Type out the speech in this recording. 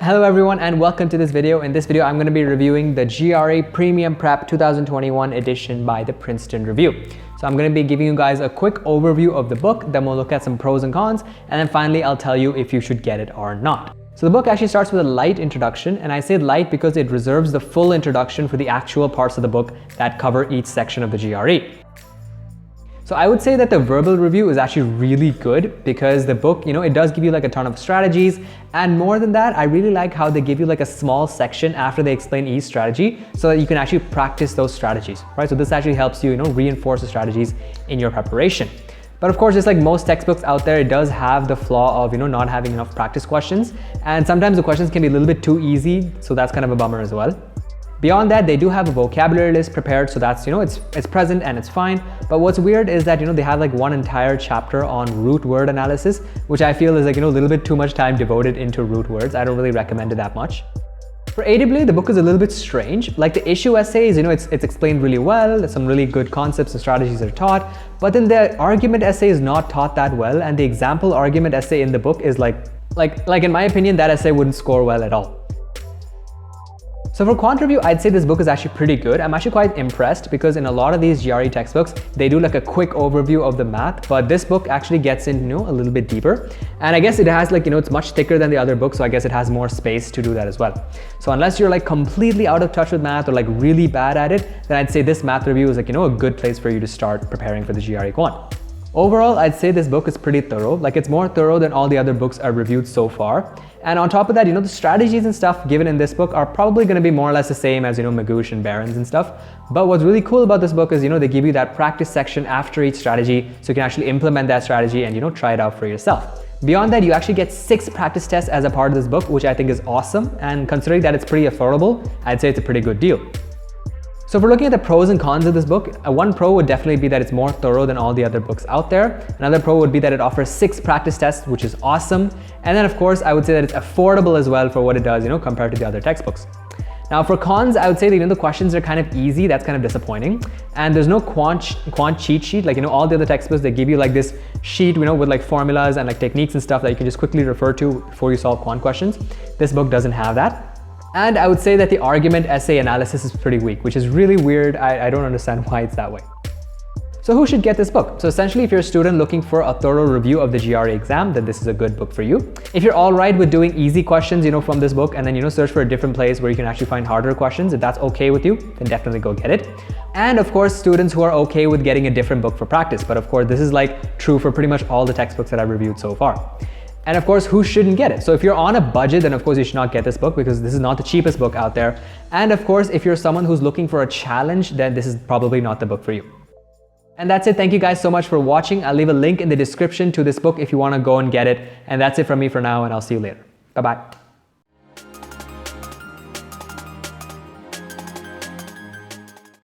Hello everyone and welcome to this video. In this video, I'm going to be reviewing the GRE Premium Prep 2021 edition by the Princeton Review. So I'm going to be giving you guys a quick overview of the book, then we'll look at some pros and cons, and then finally I'll tell you if you should get it or not. So the book actually starts with a light introduction, and I say light because it reserves the full introduction for the actual parts of the book that cover each section of the GRE. So I would say that the verbal review is actually really good because the book, it does give you like a ton of strategies, and more than that, I really like how they give you like a small section after they explain each strategy so that you can actually practice those strategies, right? So this actually helps you, reinforce the strategies in your preparation. But of course, just like most textbooks out there, it does have the flaw of, not having enough practice questions, and sometimes the questions can be a little bit too easy, so that's kind of a bummer as well. Beyond that, they do have a vocabulary list prepared, so that's, it's present and it's fine. But what's weird is that, they have like one entire chapter on root word analysis, which I feel is like, a little bit too much time devoted into root words. I don't really recommend it that much. For AWA, the book is a little bit strange. Like the issue essays, it's explained really well. There's some really good concepts and strategies that are taught, but then the argument essay is not taught that well. And the example argument essay in the book is like in my opinion, that essay wouldn't score well at all. So for quant review, I'd say this book is actually pretty good. I'm actually quite impressed because in a lot of these GRE textbooks, they do like a quick overview of the math, but this book actually gets in, a little bit deeper. And I guess it has like, it's much thicker than the other books, so I guess it has more space to do that as well. So unless you're like completely out of touch with math or like really bad at it, then I'd say this math review is like, a good place for you to start preparing for the GRE quant. Overall, I'd say this book is pretty thorough. Like it's more thorough than all the other books I've reviewed so far. And on top of that, the strategies and stuff given in this book are probably going to be more or less the same as, Magoosh and Barron's and stuff. But what's really cool about this book is, they give you that practice section after each strategy so you can actually implement that strategy and, try it out for yourself. Beyond that, you actually get 6 practice tests as a part of this book, which I think is awesome. And considering that it's pretty affordable, I'd say it's a pretty good deal. So if we're looking at the pros and cons of this book, one pro would definitely be that it's more thorough than all the other books out there. Another pro would be that it offers 6 practice tests, which is awesome. And then of course, I would say that it's affordable as well for what it does, compared to the other textbooks. Now for cons, I would say that the questions are kind of easy. That's kind of disappointing. And there's no quant cheat sheet. Like, all the other textbooks, they give you like this sheet, with like formulas and like techniques and stuff that you can just quickly refer to before you solve quant questions. This book doesn't have that. And I would say that the argument essay analysis is pretty weak, which is really weird. I don't understand why it's that way. So who should get this book? So essentially, if you're a student looking for a thorough review of the GRE exam, then this is a good book for you. If you're all right with doing easy questions, from this book, and then, search for a different place where you can actually find harder questions, if that's okay with you, then definitely go get it. And of course, students who are okay with getting a different book for practice. But of course, this is like true for pretty much all the textbooks that I've reviewed so far. And of course, who shouldn't get it? So if you're on a budget, then of course you should not get this book because this is not the cheapest book out there. And of course, if you're someone who's looking for a challenge, then this is probably not the book for you. And that's it. Thank you guys so much for watching. I'll leave a link in the description to this book if you want to go and get it. And that's it from me for now, and I'll see you later. Bye-bye.